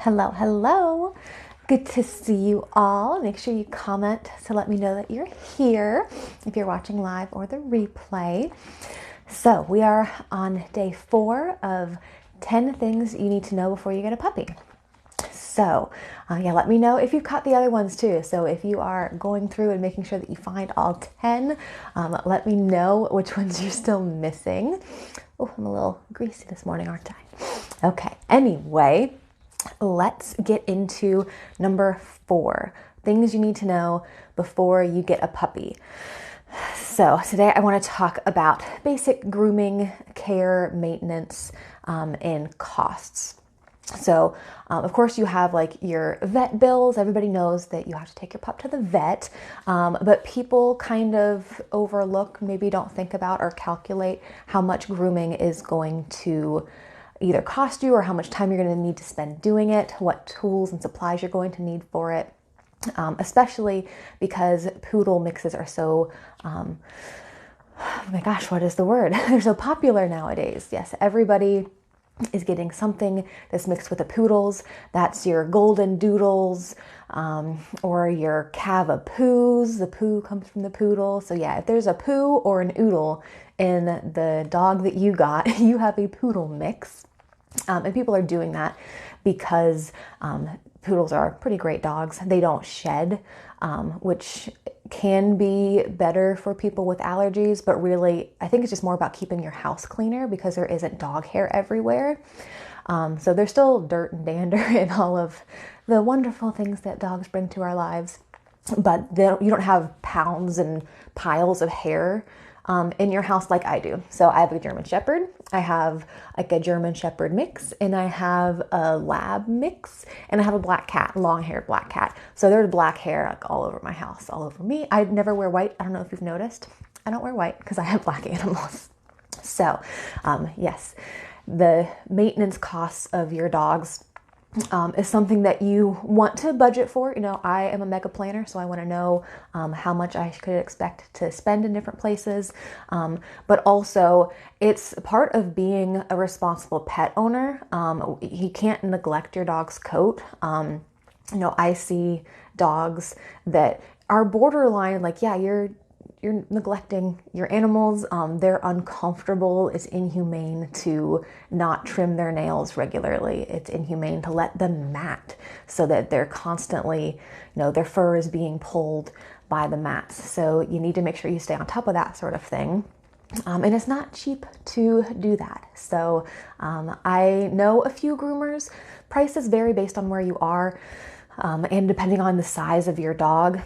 Hello, hello. Good to see you all. Make sure you comment to let me know that you're here if you're watching live or the replay. So, we are on day 4 of 10 things you need to know before you get a puppy. So, let me know if you've caught the other ones too. So, if you are going through and making sure that you find all 10, let me know which ones you're still missing. Oh, I'm a little greasy this morning, aren't I? Okay, anyway, let's get into number 4, things you need to know before you get a puppy. So today I want to talk about basic grooming, care, maintenance, and costs. So, of course, you have like your vet bills. Everybody knows that you have to take your pup to the vet, but people kind of overlook, maybe don't think about or calculate how much grooming is going to either cost you or how much time you're going to need to spend doing it, what tools and supplies you're going to need for it, especially because poodle mixes are so, oh my gosh, what is the word? They're so popular nowadays. Yes, everybody is getting something that's mixed with the poodles. That's your golden doodles, or your Cavapoos. The poo comes from the poodle. So yeah, if there's a poo or an oodle in the dog that you got, you have a poodle mix. And people are doing that because poodles are pretty great dogs. They don't shed, which can be better for people with allergies, but really I think it's just more about keeping your house cleaner because there isn't dog hair everywhere. So there's still dirt and dander and all of the wonderful things that dogs bring to our lives, but you don't have pounds and piles of hair in your house like I do. So I have a German Shepherd, I have like a German Shepherd mix, and I have a Lab mix, and I have a black cat, long-haired black cat. So there's black hair like all over my house, all over me. I never wear white. I don't know if you've noticed. I don't wear white because I have black animals. So yes, the maintenance costs of your dogs is something that you want to budget for. You know, I am a mega planner, so I want to know how much I could expect to spend in different places. But also, it's part of being a responsible pet owner. You can't neglect your dog's coat. I see dogs that are borderline like, yeah, you're neglecting your animals. They're uncomfortable. It's inhumane to not trim their nails regularly. It's inhumane to let them mat so that they're constantly, their fur is being pulled by the mats. So you need to make sure you stay on top of that sort of thing. And it's not cheap to do that. So I know a few groomers. Prices vary based on where you are, and depending on the size of your dog.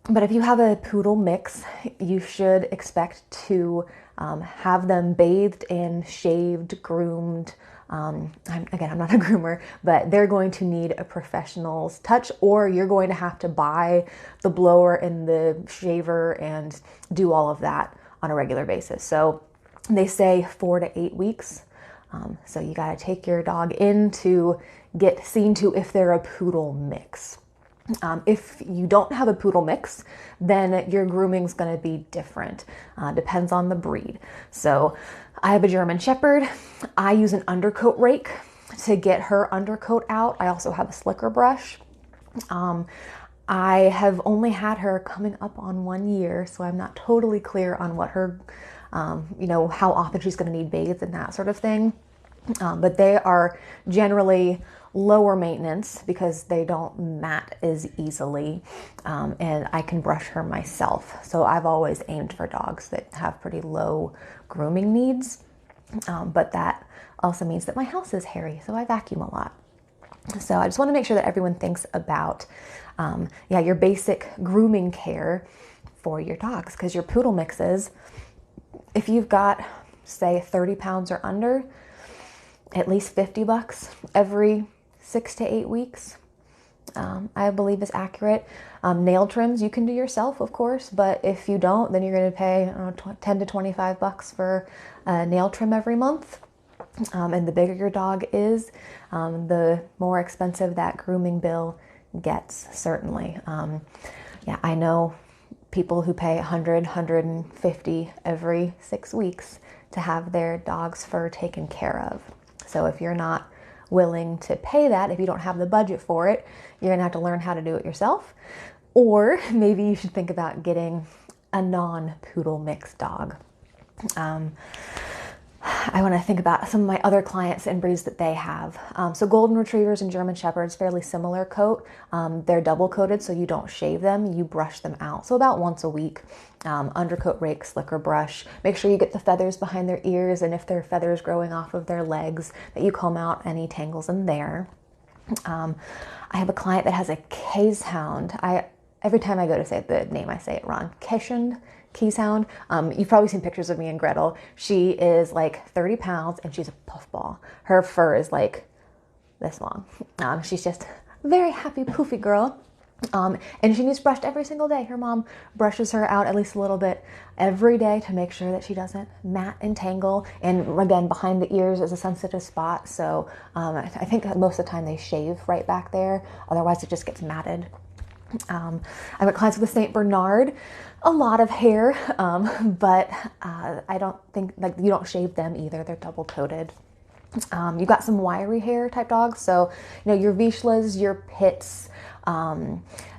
But if you have a poodle mix, you should expect to have them bathed and shaved, groomed. I'm not a groomer, but they're going to need a professional's touch, or you're going to have to buy the blower and the shaver and do all of that on a regular basis. So they say 4 to 8 weeks. So you got to take your dog in to get seen to if they're a poodle mix. If you don't have a poodle mix, then your grooming is going to be different. Depends on the breed. So I have a German Shepherd. I use an undercoat rake to get her undercoat out. I also have a slicker brush. I have only had her coming up on 1 year, so I'm not totally clear on what her, how often she's going to need bathed and that sort of thing. But they are generally lower maintenance because they don't mat as easily, and I can brush her myself. So I've always aimed for dogs that have pretty low grooming needs, but that also means that my house is hairy, so I vacuum a lot. So I just want to make sure that everyone thinks about your basic grooming care for your dogs, because your poodle mixes, if you've got, say, 30 pounds or under, at least $50 every 6 to 8 weeks, I believe is accurate. Nail trims you can do yourself, of course, but if you don't, then you're going to pay 10 to $25 for a nail trim every month. And the bigger your dog is, the more expensive that grooming bill gets, certainly. I know people who pay $100, $150 every 6 weeks to have their dog's fur taken care of. So if you're not willing to pay that, if you don't have the budget for it, you're going to have to learn how to do it yourself. Or maybe you should think about getting a non-poodle mix dog. I want to think about some of my other clients and breeds that they have. So golden retrievers and German shepherds, fairly similar coat. They're double coated, so you don't shave them, you brush them out. So about once a week, undercoat rake, slicker brush. Make sure you get the feathers behind their ears, and if there are feathers growing off of their legs, that you comb out any tangles in there. I have a client that has a Keeshond. Every time I go to say the name, I say it wrong. Keeshond. You've probably seen pictures of me and Gretel. She is like 30 pounds and she's a puffball. Her fur is like this long. She's just a very happy, poofy girl. And she needs brushed every single day. Her mom brushes her out at least a little bit every day to make sure that she doesn't mat and tangle. And again, behind the ears is a sensitive spot. So I think most of the time they shave right back there. Otherwise it just gets matted. I've got clients with a St. Bernard, a lot of hair, but I don't think, like, you don't shave them either. They're double coated. You've got some wiry hair type dogs. So, your Vizslas, your Pits,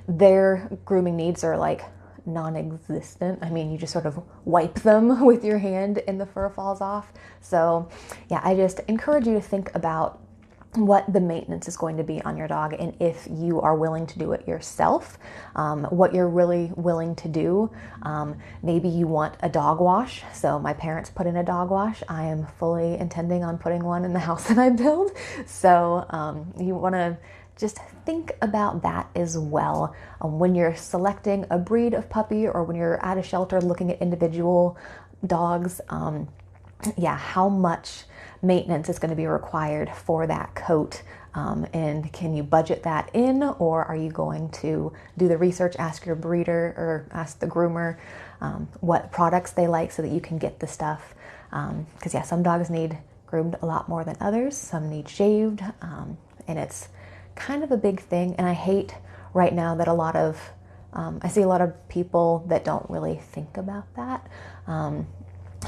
their grooming needs are like non-existent. I mean, you just sort of wipe them with your hand and the fur falls off. So yeah, I just encourage you to think about what the maintenance is going to be on your dog, and if you are willing to do it yourself, what you're really willing to do. Maybe you want a dog wash. So my parents put in a dog wash. I am fully intending on putting one in the house that I build. So you want to just think about that as well. When you're selecting a breed of puppy, or when you're at a shelter looking at individual dogs, how much maintenance is going to be required for that coat, and can you budget that in, or are you going to do the research, ask your breeder or ask the groomer what products they like so that you can get the stuff, because some dogs need groomed a lot more than others. Some need shaved, and it's kind of a big thing. And I hate right now that I see a lot of people that don't really think about that.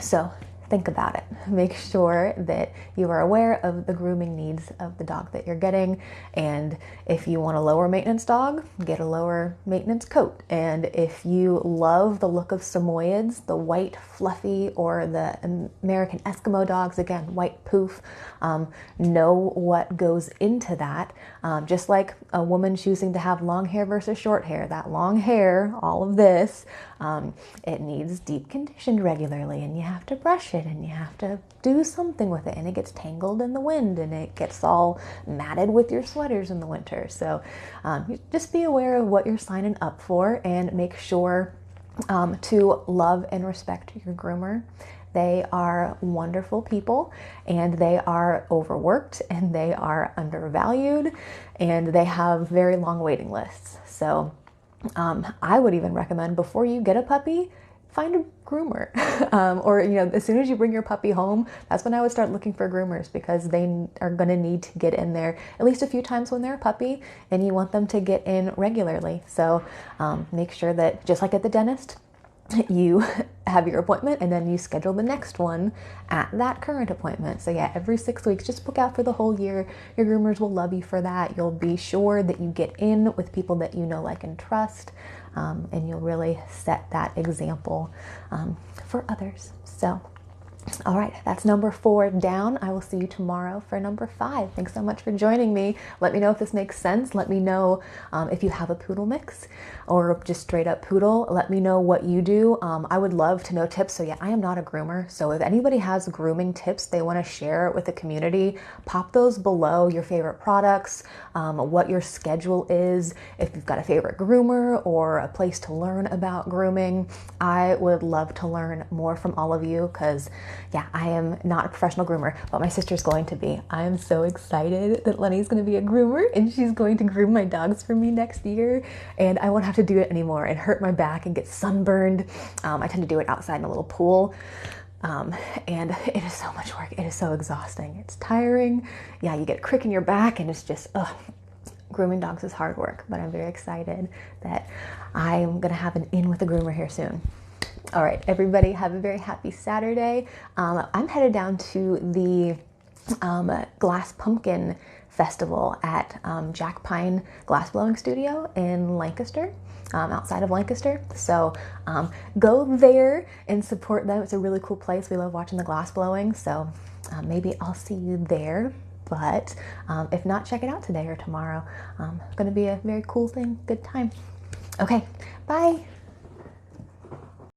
So think about it. Make sure that you are aware of the grooming needs of the dog that you're getting. And if you want a lower maintenance dog, get a lower maintenance coat. And if you love the look of Samoyeds, the white fluffy, or the American Eskimo dogs, again, white poof, know what goes into that. Just like a woman choosing to have long hair versus short hair, that long hair, all of this, it needs deep conditioned regularly, and you have to brush it, and you have to do something with it, and it gets tangled in the wind, and it gets all matted with your sweaters in the winter. So just be aware of what you're signing up for, and make sure to love and respect your groomer. They are wonderful people, and they are overworked, and they are undervalued, and they have very long waiting lists. So I would even recommend, before you get a puppy, find a groomer. Or, as soon as you bring your puppy home, that's when I would start looking for groomers, because they are going to need to get in there at least a few times when they're a puppy, and you want them to get in regularly. So make sure that, just like at the dentist, you have your appointment and then you schedule the next one at that current appointment. So every 6 weeks, just book out for the whole year. Your groomers will love you for that. You'll be sure that you get in with people that you know, like, and trust, and you'll really set that example for others. So, all right, that's number 4 down. I will see you tomorrow for number 5. Thanks so much for joining me. Let me know if this makes sense. Let me know if you have a poodle mix or just straight up poodle. Let me know what you do. I would love to know tips. So I am not a groomer. So if anybody has grooming tips they want to share with the community, pop those below. Your favorite products, what your schedule is, if you've got a favorite groomer or a place to learn about grooming. I would love to learn more from all of you, because I am not a professional groomer, but my sister's going to be. I am so excited that Lenny's going to be a groomer, and she's going to groom my dogs for me next year, and I won't have to do it anymore and hurt my back and get sunburned. I tend to do it outside in a little pool, and it is so much work. It is so exhausting. It's tiring. You get a crick in your back, and it's just, grooming dogs is hard work, but I'm very excited that I am going to have an in with a groomer here soon. All right, everybody, have a very happy Saturday. I'm headed down to the Glass Pumpkin festival at Jack Pine Glassblowing Studio in Lancaster, outside of Lancaster. So go there and support them. It's a really cool place. We love watching the glass blowing. So maybe I'll see you there. But if not, check it out today or tomorrow. It's going to be a very cool thing. Good time. Okay, bye.